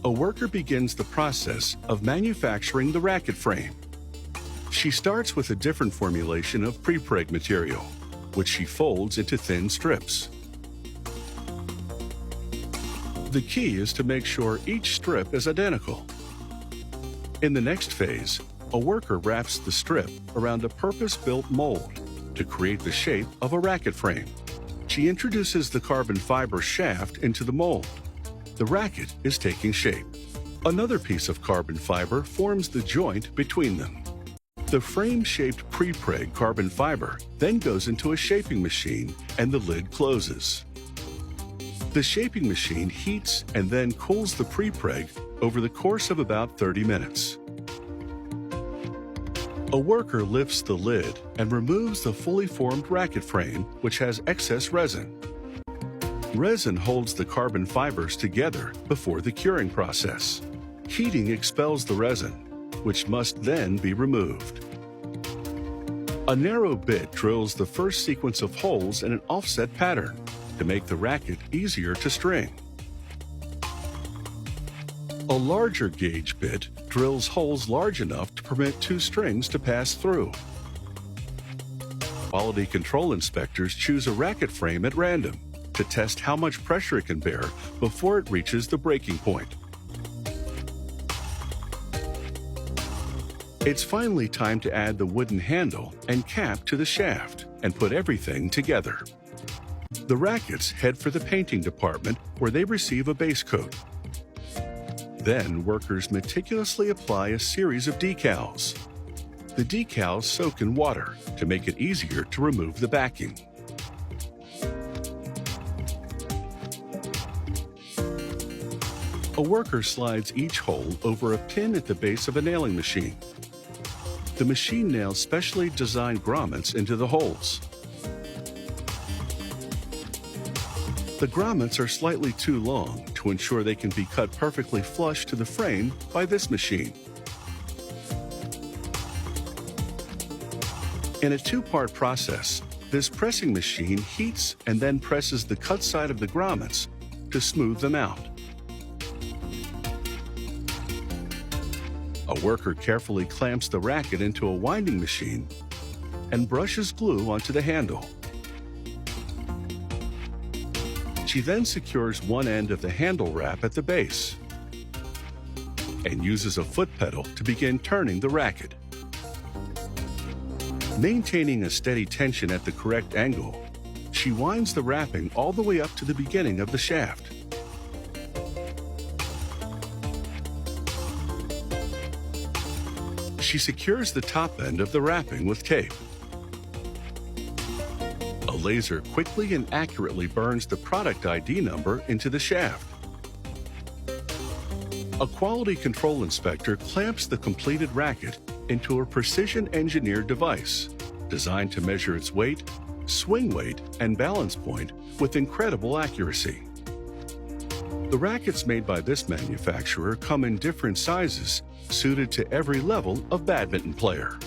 a worker begins the process of manufacturing the racket frame. She starts with a different formulation of prepreg material, which she folds into thin strips. The key is to make sure each strip is identical. In the next phase, a worker wraps the strip around a purpose-built mold to create the shape of a racket frame. She introduces the carbon fiber shaft into the mold. The racket is taking shape. Another piece of carbon fiber forms the joint between them. The frame-shaped prepreg carbon fiber then goes into a shaping machine and the lid closes. The shaping machine heats and then cools the prepreg over the course of about 30 minutes. A worker lifts the lid and removes the fully formed racket frame, which has excess resin. Resin holds the carbon fibers together before the curing process. Heating expels the resin, which must then be removed. A narrow bit drills the first sequence of holes in an offset pattern to make the racket easier to string. A larger gauge bit drills holes large enough to permit 2 strings to pass through. Quality control inspectors choose a racket frame at random to test how much pressure it can bear before it reaches the breaking point. It's finally time to add the wooden handle and cap to the shaft and put everything together. The rackets head for the painting department where they receive a base coat. Then workers meticulously apply a series of decals. The decals soak in water to make it easier to remove the backing. A worker slides each hole over a pin at the base of a nailing machine. The machine nails specially designed grommets into the holes. The grommets are slightly too long to ensure they can be cut perfectly flush to the frame by this machine. In a 2-part process, this pressing machine heats and then presses the cut side of the grommets to smooth them out. A worker carefully clamps the racket into a winding machine and brushes glue onto the handle. She then secures one end of the handle wrap at the base and uses a foot pedal to begin turning the racket. Maintaining a steady tension at the correct angle, she winds the wrapping all the way up to the beginning of the shaft. She secures the top end of the wrapping with tape. A laser quickly and accurately burns the product ID number into the shaft. A quality control inspector clamps the completed racket into a precision-engineered device designed to measure its weight, swing weight, and balance point with incredible accuracy. The rackets made by this manufacturer come in different sizes, suited to every level of badminton player.